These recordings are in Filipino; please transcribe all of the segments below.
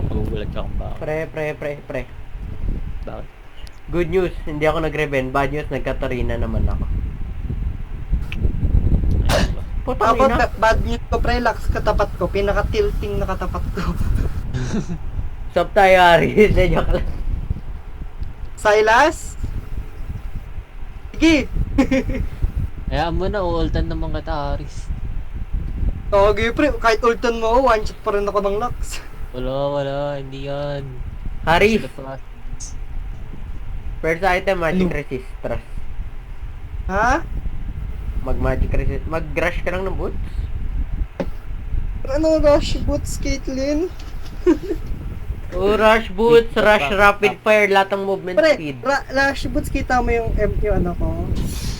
Magugulat ka kung bakit. Pre. Bakit? Good news, hindi ako nag-reven. Bad news, nagkatarina naman ako. Ayun ba? Putang Ako, ina. bad news ko, pre, lax katapat ko. Pinaka-tilting na katapat ko. Stop tayo, Aris. Joke lang. Silas? Sige! Hayaan mo na, uultan naman kita, Aris. Okay, pre, kahit ultan mo, one shot pa rin ako ng lax. Wala, hindi yan. Aris, Sila pa. first item, magic Ano? resist. Trust. Ha? Mag-magic resist. Mag-rush ka lang ng boots. Ano, rush boots, Caitlyn? Oh, rush boots, rush rapid fire, lahat ng movement Pre, speed. rush boots, kita mo yung ano ko,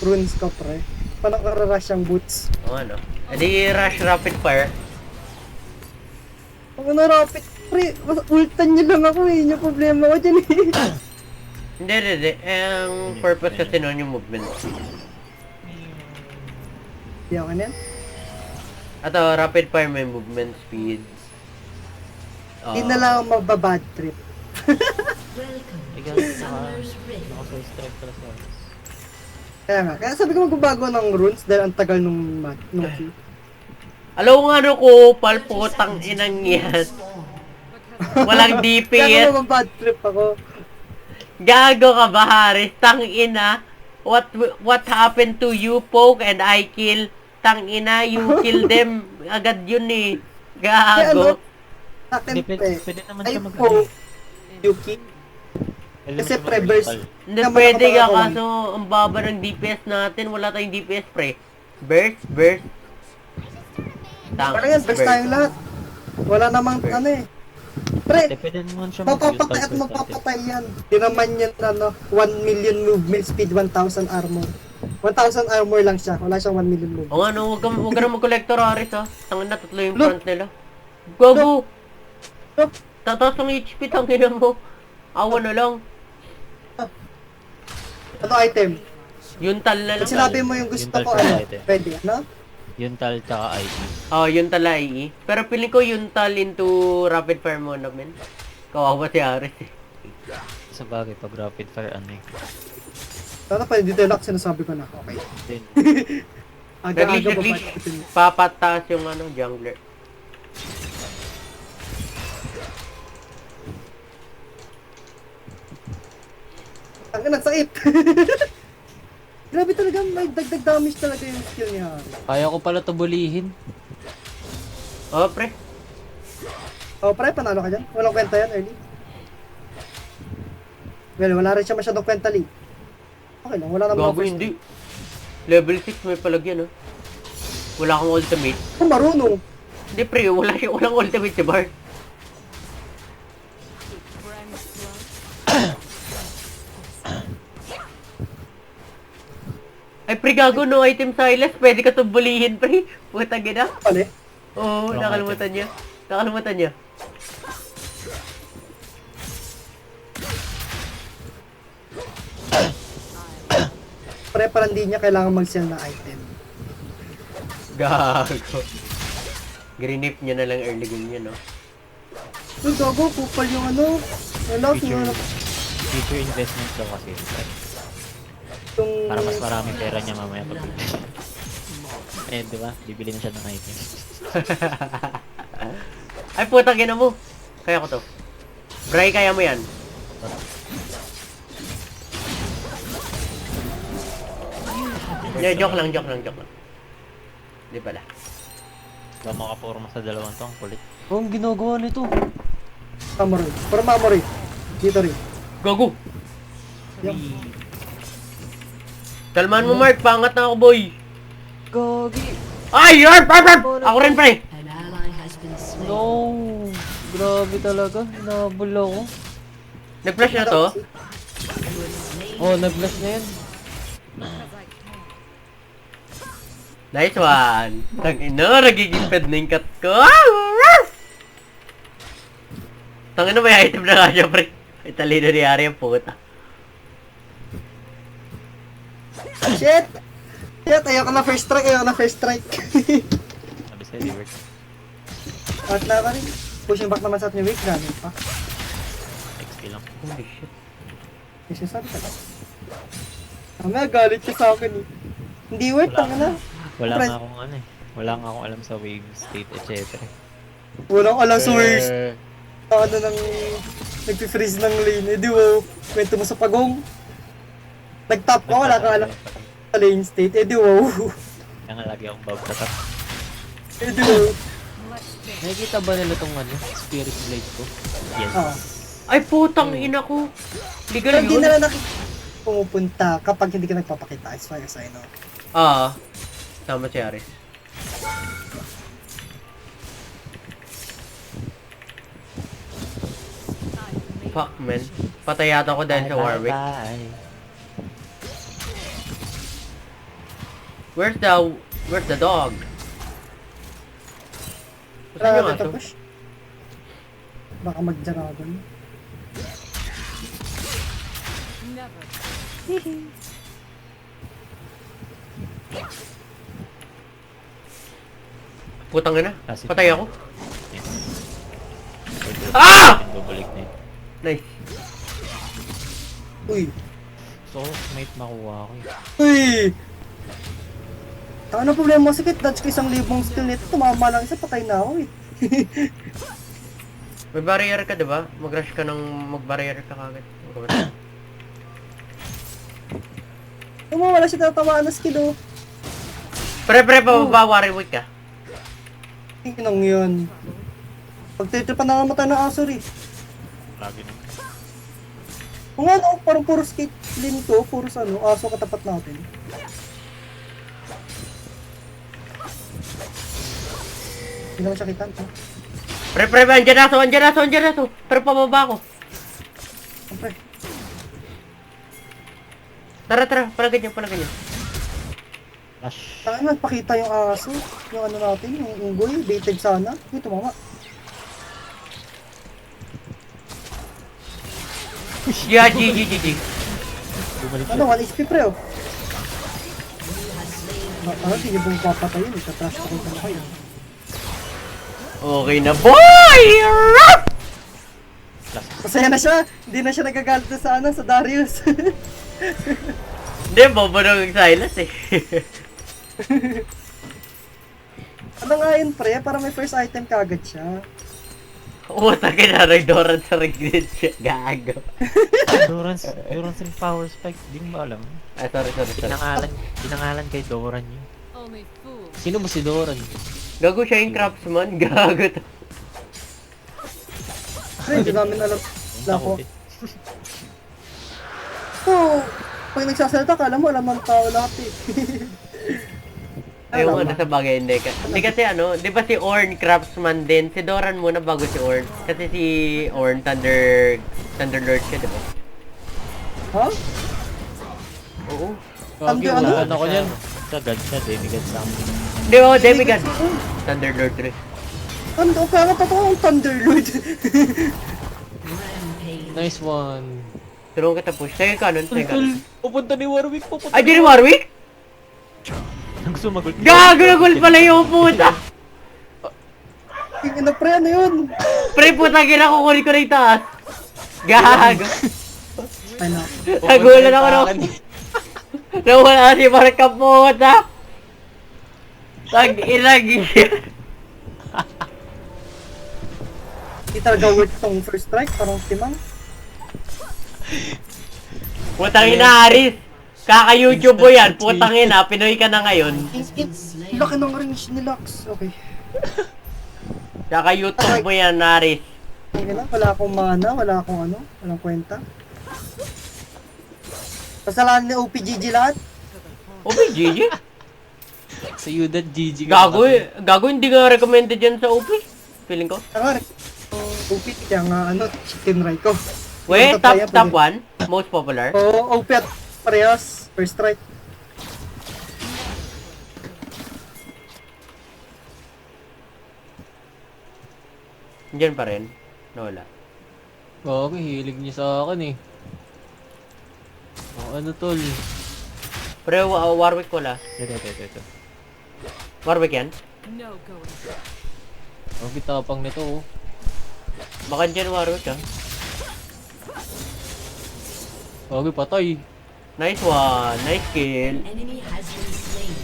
runes ko, pre. Paano ka rush ang boots? O ano? Edi rush rapid fire. Ang ano, rapid, pre, ultan nyo lang ako eh, yung problema ko dyan eh. Hindi. Ang purpose kasi nun yung movement speed. Di ako yan? Ato, rapid fire may movement speed. Hindi na lang ako mababad trip. Ikaw, naka-strike pala sa Aris. Kaya sabi ko magbabago ng runes dahil ang tagal nung key. Alam mo ano ko, palputang inang yan. Walang Kaya DPS. ako mababad trip ako. Gago ka ba, Haris? Tang ina. What happened to you, Poke, and I kill? Tang ina, you kill them. Agad yun eh. Kaya ano, Gago. sa akin Pwede naman ay siya po, Yuki. Pwede Kasi naman siya pre-burst. mag-vertical. Hindi Naman pwede ako ka pala kaso ang baba ng DPS natin. Wala tayong DPS, pre. Burst. Tang. Parang yan, best tayong lahat. Wala namang Burst. ano eh. Pre, Pwede naman siya mapapatay at mapapatay yan. Di naman yan, 1 million movement speed, 1,000 armor. 1,000 armor lang siya, wala siyang 1 million movement. O ano, huwag ka na mag-collector, Aris, ha. Tangin na, tatlo yung Look. front nila. Gago! Look. Tataas ang HP, tangin mo. Awa na lang. Ano item? Yung tal na lang. Pag sinabi mo yung gusto Yung ko, tal ano, item. pwede, ano? Yuntal tsaka IT. Oh, yun tala II. Pero piling ko yung tal into rapid fire mo naman. Kawawa si Aris eh. Sa bagay, pag rapid fire, ano eh. Sana pwede dito lock, sinasabi ko na. Okay. Then, Aga-aga Nag-glitch. ba? Papatas yung ano, jungler. Ang ina, sakit! Grabe talaga, may dagdag damage talaga yung skill niya. kaya ko pala to bulihin. Oh, pre. Oh, pre, panalo ka dyan. Walang kwenta yan, early. Well, wala rin siya masyadong kwenta, Lee. Okay lang, wala namang Gago, hindi. Level 6 may palagyan, oh. Wala akong ultimate. Kung marunong. Hindi, pre. Walang ultimate si Bart. Ay, pre, gago, no item Silas. Pwede ka to bulihin, pre. Putang ina. Pali. Oo, Walang nakalimutan niya. Nakalimutan niya. Pre, parang di niya kailangan mag-sell na item. Gago. Grinip niya na lang early game niya, no? Uy, gago, kupal yung ano. Wala, Future investment daw kasi. yung... Para mas maraming pera niya mamaya pag eh, di ba? Bibili na siya ng item. Ay, putang ina mo. Kaya ko to. Bray, kaya mo yan. Yeah, joke lang. Di pala. Ba makaporma sa dalawang to, ang kulit. Oh, ang ginagawa nito. Mamory. Para Mamory. Dito rin. Gago. Yup. Kalman mo, Mark. Pangat na ako, boy. Gagi. Ay, yarp! Ako rin, pre. No. Grabe talaga. Inabol ako. Nag-flash na to. Oh, nag-blast na yan. Nice one. Tangina, nagiging ped na yung cut ko. Tangina, may item na nga siya, pre. Italino ni Ari ang puta. Shit! Shit, ayoko na first strike. Sabi sa'yo, di work. Out na ka rin. pushing back naman sa atin yung wave, ganun pa. XP lang. Holy shit. Kasi sabi ka lang. Mamaya galit ka sa akin eh. Hindi worth, tanga na. Wala Friend. nga akong ano eh. Wala nga akong alam sa wave state, etc. Walang alam sa worst. Ano nang nagpi-freeze ng lane. Eh di wow, kwento mo sa pagong. Nag-top ka, wala kang alam sa lane state. Eh di wow. Kaya nga lagi akong bab sa top. Eh di wow. Nakikita ba nila tong ano, spirit blade ko? Yes. Ah. Ay, putang ina ko. Legal Pero hindi yun. na lang pumupunta kapag hindi ka nagpapakita as far as I know. Ah. Tama si Aris. Fuck, man. Patay yata ako dahil sa Warwick. Bye. Where's the dog? Gusto Wala niyo ka aso? push. Baka mag-dragon. Putang ina. Kasi- Patay ako. Yes. Ah! Bubalik na yun. Nice. Uy! So, mate makuha ko eh. Uy! Ano problema mo? Sakit, dodge ko 1,000 skill nito. Tumama lang isa, patay na ako eh. May barrier ka, diba? Mag-rush ka ng mag-barrier ka kagad. Tumawala siya, tatamaan na skill oh. Pre, pababa, Warwick ka. Tinong yun. Pagtitripan na namatay ng aso rin. Lagi na. Kung ano, parang puro skate lane to, puro ano, aso katapat natin. Hindi naman siya kitan, ha? Pre, andyan na to. Pero pababa ako. Siyempre. Tara, pala ganyan. Flash. Saka nagpakita yung aso, yung ano natin, yung unggoy, baited sana. Uy, tumama. Yeah, GG. Bumalik Ano, 1 HP pre, oh. Ano, hindi niyo bang papatayin, itatrash ko na kayo. Okay na, boy! Masaya na siya, hindi na siya nagagalit na sa ano, sa Darius. Hindi, bobo ng Silas eh. Ano nga yun pre, para may first item kagad siya. Utang ka na, Doran sa Regret siya. Gago. Durance ring power spike. Di mo ba alam? Ay, sorry. Pinangalan kay Doran yun. Only fools. Sino ba si Doran? Gago siya yung craftsman. Gago to. Pre, hindi namin alam. Wala ko. Takot eh. So, pag nagsasalita, kala mo alam ang tao lahat eh. Yung ano sa bagay, hindi kasi ano, di ba si Ornn craftsman din? Si Doran muna bago si Ornn. Kasi si Ornn Thunderlord siya, di ba? Ha? Oo. Thunder Ano? ano? Ano ko yan? Sa God siya, demigod something. Di ba, Demigod. Thunderlord 3. Ano, kaya nga totoo ang Thunderlord. Nice one. Tulungan kita push. Sa'yo kanon. Pupunta ni Warwick. Pupunta Ay, di ni Warwick? Gusto magul. Gago na gul pala yung puta. Tingin na pre, ano yun? Pre, puta kina kukunin ko na yung taas. Gago. Ay na. Nagulan ako na. Nawala si Marka puta. Tag-ilagi. Hindi talaga worth tong first strike, parang timang. Putang ina, Aris. Kaka-YouTube mo yan. Putang ina, Pinoy ka na ngayon. Laki ng range ni Lux. Okay. Kaka-YouTube mo yan, Aris. Okay na, wala akong mana, wala akong ano, walang kwenta. Kasalanan ni OPGG lahat. OP, GG? Sa Udad GG. Gago, hindi ka recommended yan sa OP. Feeling ko. Tanga rin. OP, kaya nga ano, chicken right ko. Wait, Yung tatlo yan, top pwede. 1? Most popular? Oo, OP at parehas. First strike. Diyan pa rin. Nawala. Gago, hilig niya sa akin eh. Oh, ano tol? Pero Warwick wala. Ito. Warwick yan? No going. Ang bitapang nito oh. Baka dyan Warwick ah. Okay, patay. Nice one. Nice kill. Enemy has been slain.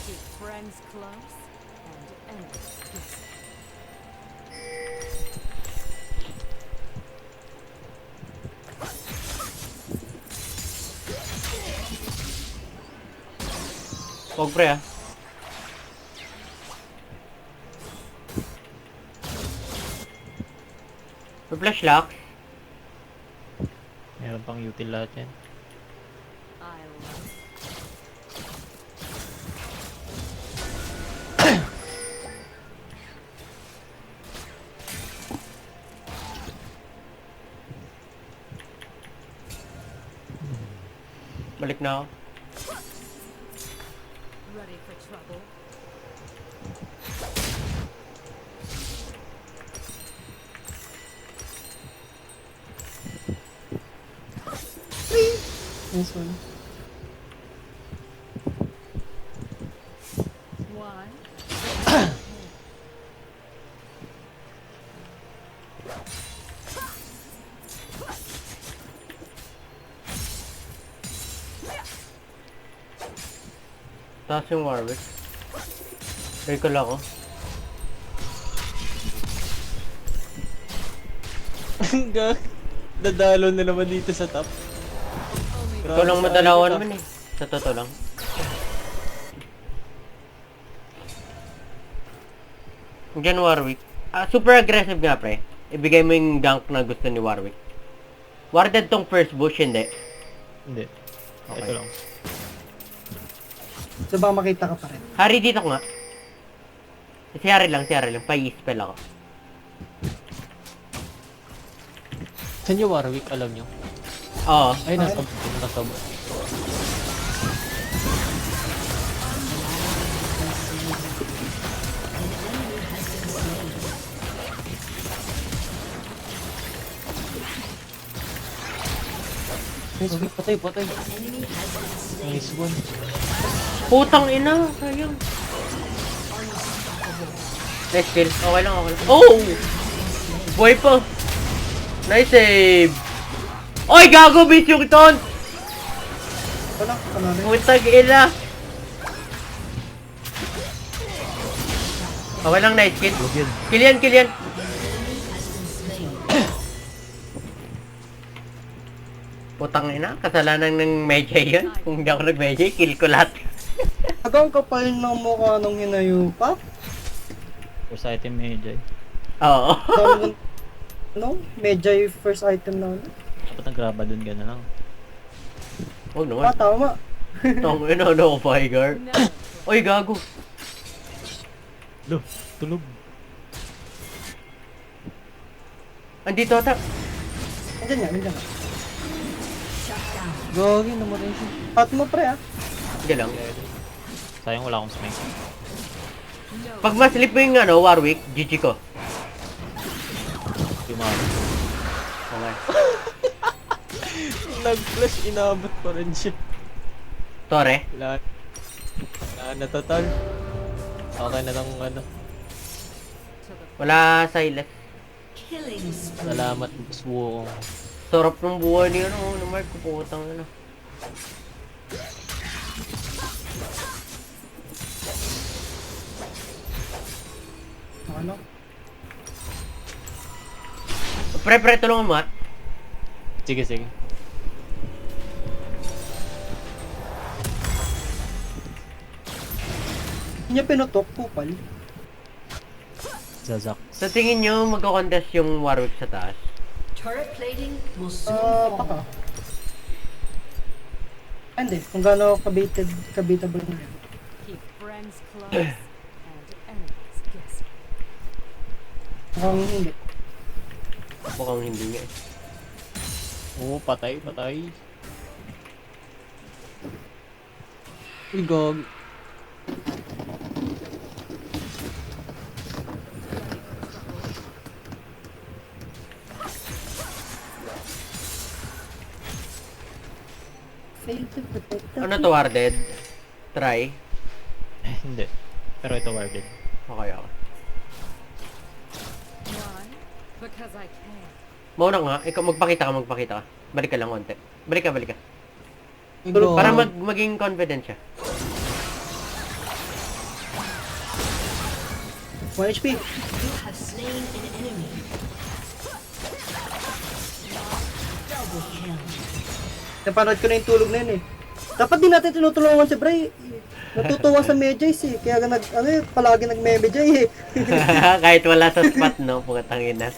Keep friends close and enemies distant. Huwag pre ah. May flash lock. Meron pang util lahat yan. I love Balik na ako. ready for trouble. Nice one. One. Taas yung Warwick. Recall ako. Dadalo na naman dito sa top. Ikaw lang madalawan man eh. Sa totoo lang. Diyan Warwick. Super aggressive nga pre. Ibigay mo yung gank na gusto ni Warwick. Warded tong first bush, hindi. Hindi. Okay. Ito lang. So baka makita ka pa rin. Hari dito nga. Si Hari lang. Pa-i-spell ako. Saan yung Warwick? Alam nyo? Oo. Ay, nasa nasa Okay, patay. Nice one. Putang ina. Sayang. Nice kill. Okay lang. Oh! Boy pa. Nice save. Oy, gago bitch yung ton. Wala, ano rin. Putang ina. Okay lang, nice kill. Kill yan. Putang ina, kasalanan ng Medjay yun. Kung hindi ako nag-Medjay, kill ko lahat. Hanggang kapal ng mukha nung hinayupa. First item medyo. Oo. Ano? Medjay first item na ano? Dapat nagraba dun ka na lang. Oh naman. Tama. Tang ina, no, Vigar. Never. Oy, gago. Lo, tulog. Andito ata. Nandiyan nga. Gagi, namatay siya. Pat mo pre ah. Sige lang. Sayang wala akong smite. Pag maslip mo yung ano, Warwick, GG ko. Yumama. Okay. Nag-flash, inabot pa rin siya. Tore. Wala na total. Okay na lang ano. Wala Silas. Killing spree. Salamat, suwo ko. Sarap ng buhay niyo, no, Mark, putang ina. Ano? Pre, tulungan mo ah. Sige. Hindi niya pinutok, kupal. Zazak. Sa tingin nyo, magko-contest yung Warwick sa taas? Turret plating will soon Baka. fall. Hindi, kung gaano kabitable na yun. Keep friends close and enemies distant. Mukhang hindi. Mukhang hindi nga eh. Oo, patay. Uy, gag. Fail to protect the Ano to, Warded? Try. Hindi. Pero ito warded. Okay, okay. Why? Because I can. Mauna nga, ikaw magpakita ka. Balik ka lang konti. Balik ka. Tulog Para ka. maging confident siya. 1 HP. You have slain an enemy. Double kill. Napanood ko na yung tulog na yun eh. Dapat din natin tinutulungan si Bray. Natutuwa sa Medjays eh. Kaya palagi nag-Medjay eh. Kahit wala sa spot, no? Putangin na.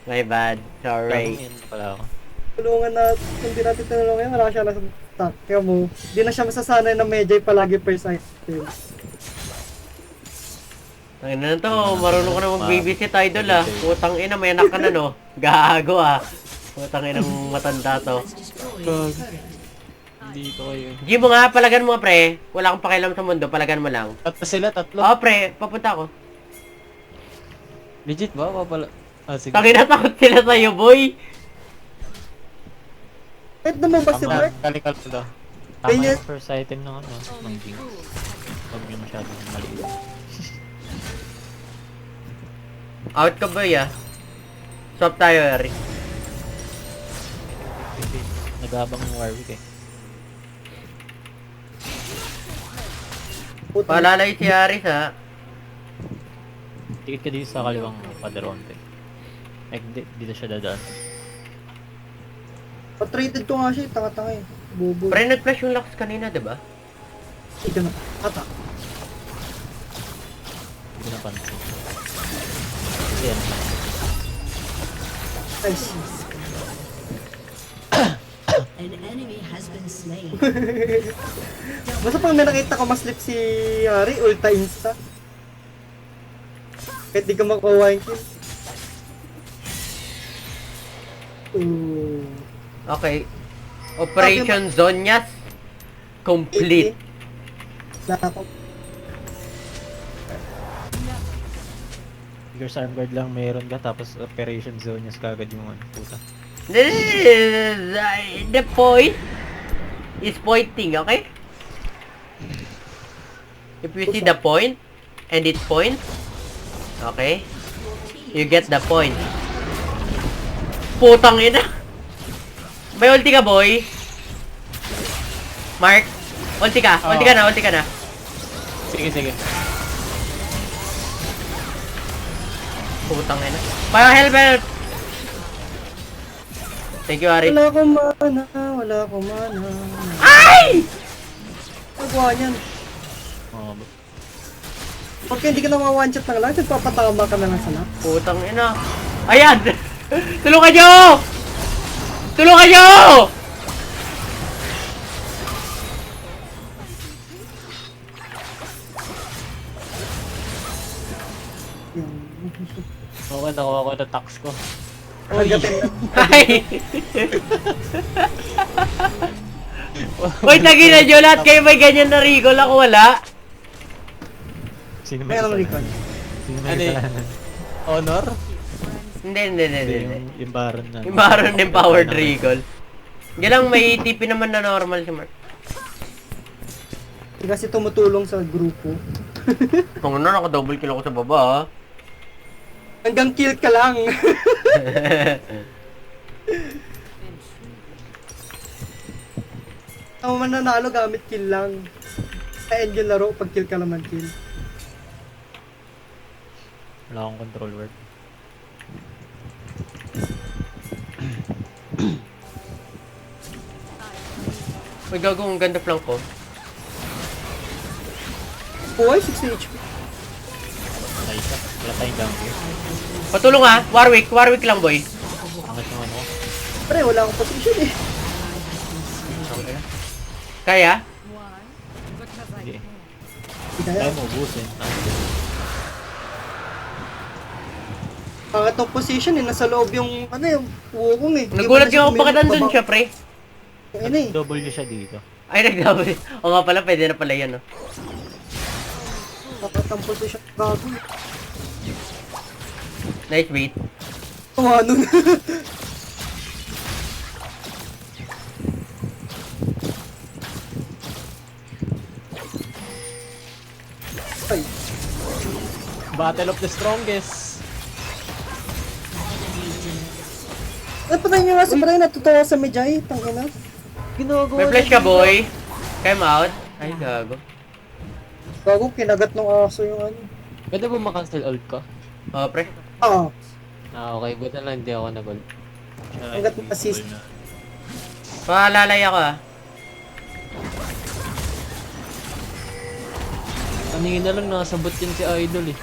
My bad. Sorry. Yan pala ako. Tulungan na, kung di natin tinulungan yan, wala siya lang sa stock. Kaya mo, di na siya masasanay na Medjay palagi per item. Ang na to, marunong ka na mag-babysit idol ah. Putang ina, may anak ka na no. Gago ah. Putang ina ng matanda to. Has destroyed a turret. Dito kayo. G mo nga, palagan mo pre. Wala akong pakialam sa mundo, palagan mo lang. Tatlo. Oh pre, papunta ako. Legit ba? Papala... Ah, sige. Tangina takot sila sa'yo boy. Kahit naman ba si Bray? Kalikal ko daw. Tama Ganyan. yung first item ng ano, ng Jinx. Huwag nyo masyadong maliit. Out ka boy ah. Swap tayo, Eric. Nagabang yung Warwick eh. Palalay si Aris ha. Tikit ka dito sa kaliwang Padronte. Eh, dito siya dadaan. Patraded ko nga siya, tanga-tanga eh. Bobo. Pre, nag-flash yung Lux kanina, diba? Ika na. Ata. Hindi ko napansin. Yan. Nice. An enemy has been slain. Basta pag may nakita ko maslip si Hari, ulta insta. Kahit di ka makuha yung kill. Ooh. Okay. Operation Zonyas complete. Wala ako. Figures arm guard lang meron ka, tapos operation zone niya kagad yung ano, puta. The point is pointing, okay? If you see the point and it points, okay? You get the point. Putang ina. May ulti ka, boy. Mark, ulti ka na. Sige. Putang ina. Parang help. Thank you, Ari. Wala akong mana. Ay! Nagawa niyan. Oh, Pagka hindi ka na one shot ng lang, nagpapatama ka na lang sa lap. Putang ina. Ayan! Tulungan nyo! Tulungan nyo! okay, nakuha ko na tax ko. Pagdating na. Ay! Uy, tagi na nyo lahat kayo may ganyan na recall. Ako wala. Sino may Meron kasalanan? recall. Sino may Ano eh? Ano? kasalanan? Honor? Hindi. Yung Baron na. Yung Baron empowered recall. Yan lang, may TP naman na normal si Mark. Hindi kasi tumutulong sa grupo. Kung ano, naka-double kill ako sa baba, ha? Hanggang kill ka lang. Ang mananalo gamit kill lang. Sa end yung laro, pag kill ka naman kill. Wala akong control word. Uy, gago, ang ganda flank ko. Buhay, 60 HP. Wala isa. Wala tayong down here. Patulong ha, Warwick lang boy. Angat yung ano ko. Pre, wala akong position eh. Kaya? Why? Because I Hindi. can. Hindi kaya. Kaya mo ubusin. Pangatong position eh, nasa loob yung, yung wukong eh. Nagulat yung ako bakit nandun siya, pre. Ayun eh. Double siya dito. Ay, nagdabot. O nga pala, pwede na pala yan, no? Pangatong position, bago eh. Nice bait. Kumano na. Battle of the strongest. Napatay niyo nga si Brian, natutuwa sa Medjay, tangina. Ginagawa. May flash ka, boy. Time out. Ay, gago. Gago, kinagat ng aso yung ano. Pwede ba makancel ult ko? Oh, pre. Ah, Okay. Buti na lang hindi ako nag-ult. hanggat assist. Palalay ako ah. Kanina na lang nakasabot yun si Idol eh.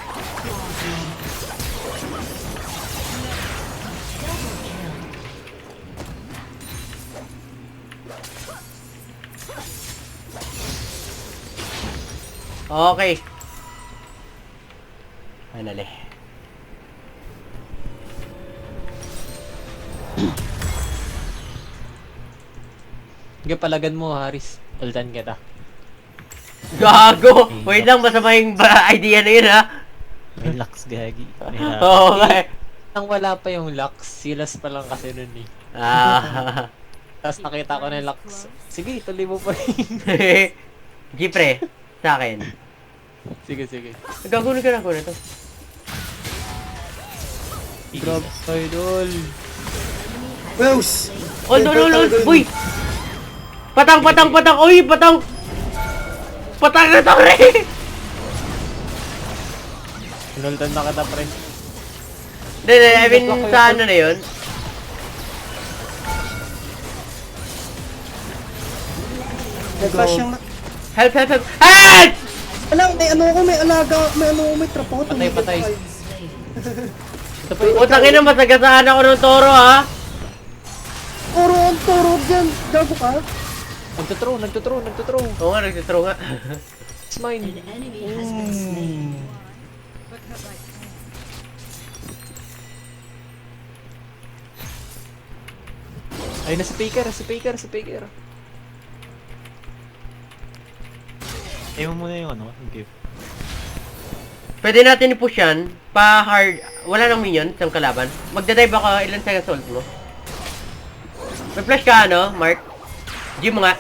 Okay. Finally. Sige, palagan mo, Haris. Ultan kita. Gago! Wait lang, masama yung idea na yun ha. May lax gagi. Oo nga eh. Nang wala pa yung Lux, silas pa lang kasi nun eh. Ah. Tapos nakita ko na yung Lux. Sige, tuloy mo pa rin. G pre, sa akin. Sige, sige. Gagunin ka na ko na to. Grab, Idol. Weus! Hold on. Uy! Patang! Uy, patang! Patang na to, pre! Pinultan na kita, pre. Hindi, I mean, sa ano na yun? Nag-flash yung... Help! Help! Alam, may ano ako, may alaga, may ano ako, may trapot. Patay. Ito pa yung... Utangin na, masagasaan ako ng toro, ha? Toro dyan. Gago ka. Nagtuthrow. Oo nga, nagsistrow nga. It's mine. An enemy has been slain. Ay, nasa Faker. Ayaw mo muna yung ano, yung gift. Pwede natin i-push yan. Pa-hard. Wala nang minion, isang kalaban. Magdadive ako, ilan sa assault mo? May flash ka, ano, Mark? G mo nga.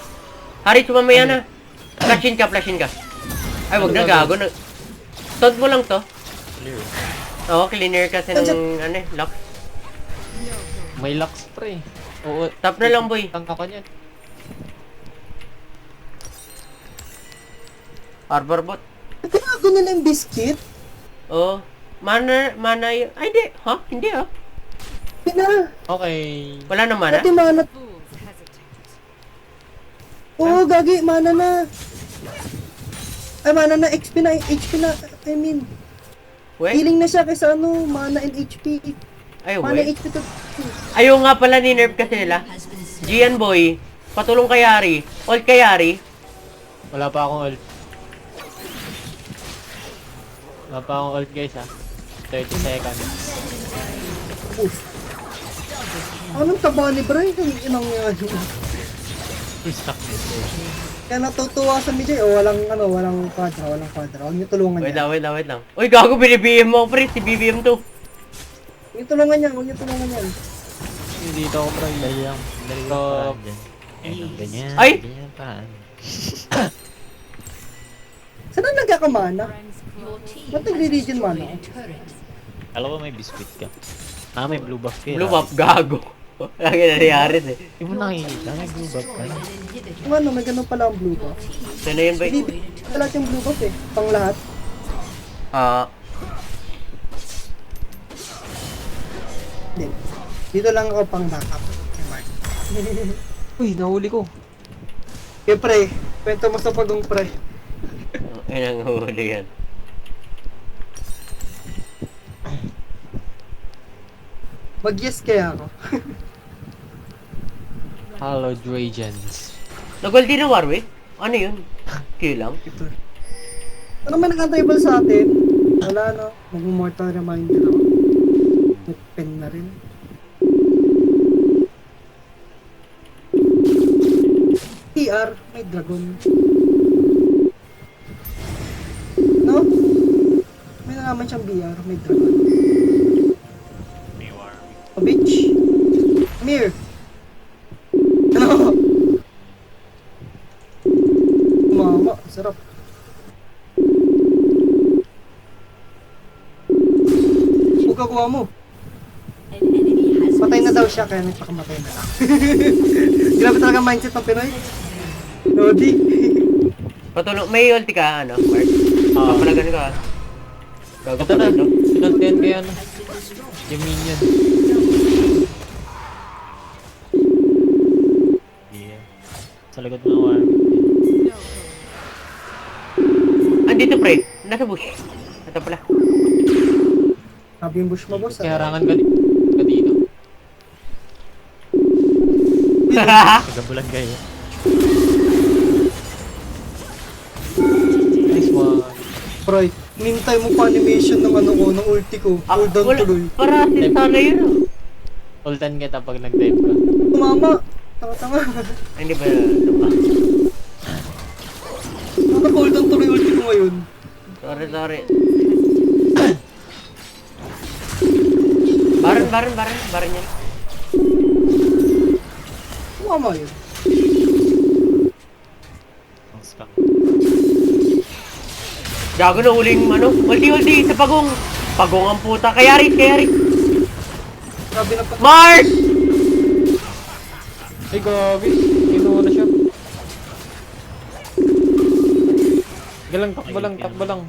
Hari, sumamaya na. Flashin ka. Ay, wag na, gago. Taunt mo lang to. Clear. Oo, cleaner kasi ng, ano eh, lock. May Lux, pre. Oo. Tap na lang, boy. Tangka ka niyan. Harbor bot. Gago nila yung biscuit. Oo. Mana yun. Ay, hindi. Ha? Hindi, ha? Pina. Okay. Wala na mana? Pati mana. Fools hesitate. Oo, gagi, mana na. Ay, mana na, HP na, I mean. Wait. Healing na siya kaysa ano, mana and HP. Ay, Mana wait. HP to. Ayaw nga pala ni nerf kasi nila. Has been slain. Gian boy. Patulong kay Yari. Ult kay Yari. Wala pa akong ult. Guys, ha. 30 seconds. Anong taba ni Brian? Ang inang yan. Stuck nito. Kaya natutuwa sa Mijay, walang quadra. Huwag niyo tulungan Wait niya. lang. Uy, gago, binibihim mo, pre. Si BBM to. Huwag niyo tulungan yan. Dito ako, pre. Dali lang paraan dyan. Ayun, ganyan. Ay! Ganyan paraan. Saan na nagkakamana? Friends Your close. team Ba't has nagre-regen destroyed mana? a turret. Alam ko may biscuit ka. May blue buff ka. Blue buff, gago. Lagi na nangyari eh. Hindi mo nakikita, may blue buff ka. An inhibitor. Kung ano, may ganun pala ang blue buff. Sino yun, boy? Hindi, lahat yung blue buff eh. Pang lahat. Hindi. Dito lang ako pang backup. Uy, nahuli ko. Okay, pre. Kwento mo sa pagong pre. Ayun ang huli yan. Mag-yes kaya ako. Hello, Dragons. Nagwal din na Warwick? Ano yun? Q lang? Ano man nag-antable sa atin? Wala no. Mag-mortal reminder ako. May pen na rin. PR, may dragon. No? May nalaman siyang BR, may dragon. May war. A bitch. Mir. Ano? Mama, sarap. kakuha mo. An enemy has Patay na daw siya, kaya nagpakamatay na lang. Grabe talaga mindset ng Pinoy. Lodi. Patulong, may ulti ka, ano, Mark? Papalagan ka. Gago Ito pa na. ito. Sinuntihan ko yan. Yung minion. Yeah. Sa likod ng warm. Andito, pre. Nasa bush. Ito pala. Sabi yung bush mo, boss. Kaya harangan ka dito. Pagabulan kayo. Nice one. Bro, nintay mo pa animation ng ano ko, ng ulti ko. Hold on tuloy. Para asin sana yun. Oh. Ultan kita pag nag-dive ka. Tumama. Tanga-tanga. Ay, hindi ba ito pa? Hold on tuloy ulti ko ngayon. Sorry. Baran yan. Tumama yun. Ang spam. Gago na huling ano. Ulti sa pagong. Pagong ang puta. Kaya rin. Grabe na pa. Mars! Ay, gabi. Kinuha na siya. Galang, takbo lang.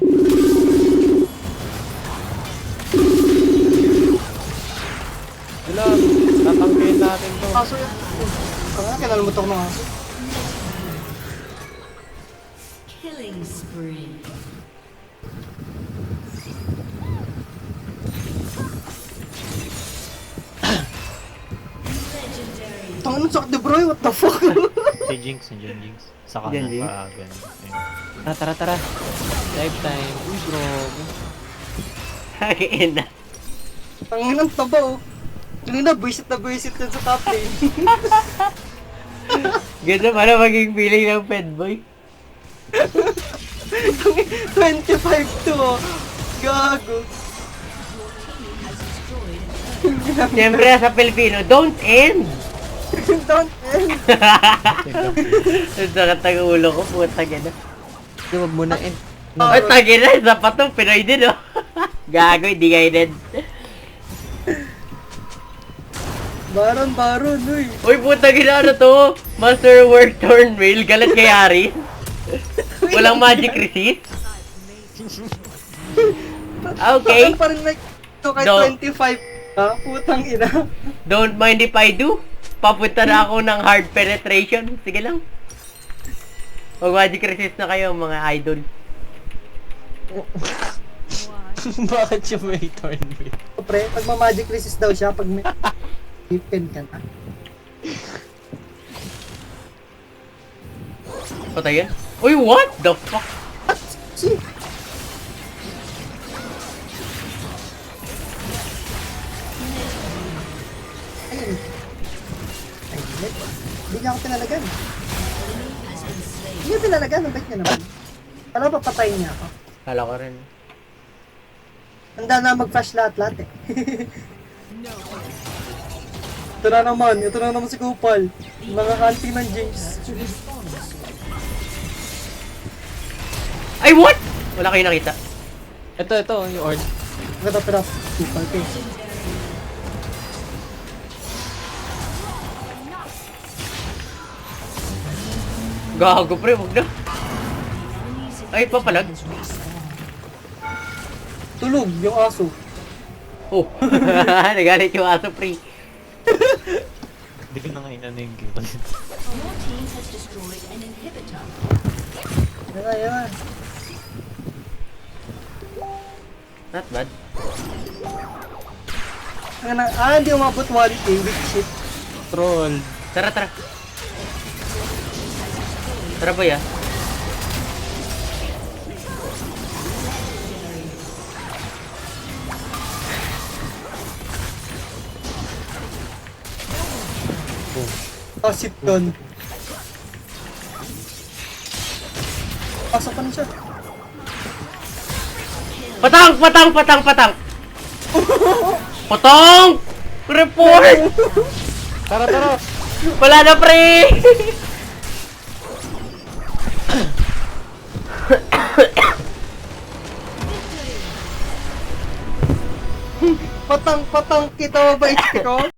Galang, tatangkihin natin to. Aso yan. Kaya kinalmutok ng aso. killing spree. Legendary. Tangan sakit de bro, what the fuck? Si Jinx, nandiyan Jinx. Sa Nandiyan, kanan Jinx? pa, ganun. Ayun. Tara. Dive time. Uy, bro. Hakiin na. Tangan ang taba oh. Kanina, buisit yan sa top lane. Ganda pala maging feeling ng Fedboy. 25 to oh. Gago. Siyempre sa Pilipino, don't end! Don't end. Ang sakit ng ulo ko, puta gano'n. Hindi, wag mo na end. Ay, tagin na, isa pa to, Pinoy din oh. Gago, hindi guided. Baron, uy. Uy, puta gina, ano to? Master Word Turn Rail, galat kay Ari. Walang magic resist. Okay. Pa rin like, to kay No. 25. Ha? Putang ina. Don't mind if I do. Papunta na ako ng hard penetration. Sige lang. Mag magic resist na kayo, mga idol. Bakit siya may turn wheel? Pre, pag ma-magic resist daw siya, pag may pin ka na. Patay yan? Uy, what the fuck? Si. Ayun. Ay, hindi niya ako pinalagan. Hindi niya pinalagan, ang bait niya naman. Alam pa, patayin niya ako. Kala ko rin. Handa na mag-flash lahat eh. Ito na naman si Kupal. Mga hunting ng Jinx. Ay, what? Wala kayo nakita. Ito, yung Ord. Maganda pero Kupal ko. Gago pre, wag na. Ay, papalag. Tulog yung aso. Oh, nagalit yung aso pre. Hindi ko na ngayon ano yung game. Your team has destroyed an inhibitor. Yan. Not bad. Hindi umabot 1K with shit. Troll. Tara. Tara ba ya? Pasit doon. Pasok pa na siya. Patang! Patang! Report! Tara. Wala na pre! Patang kita mo ba HP ko?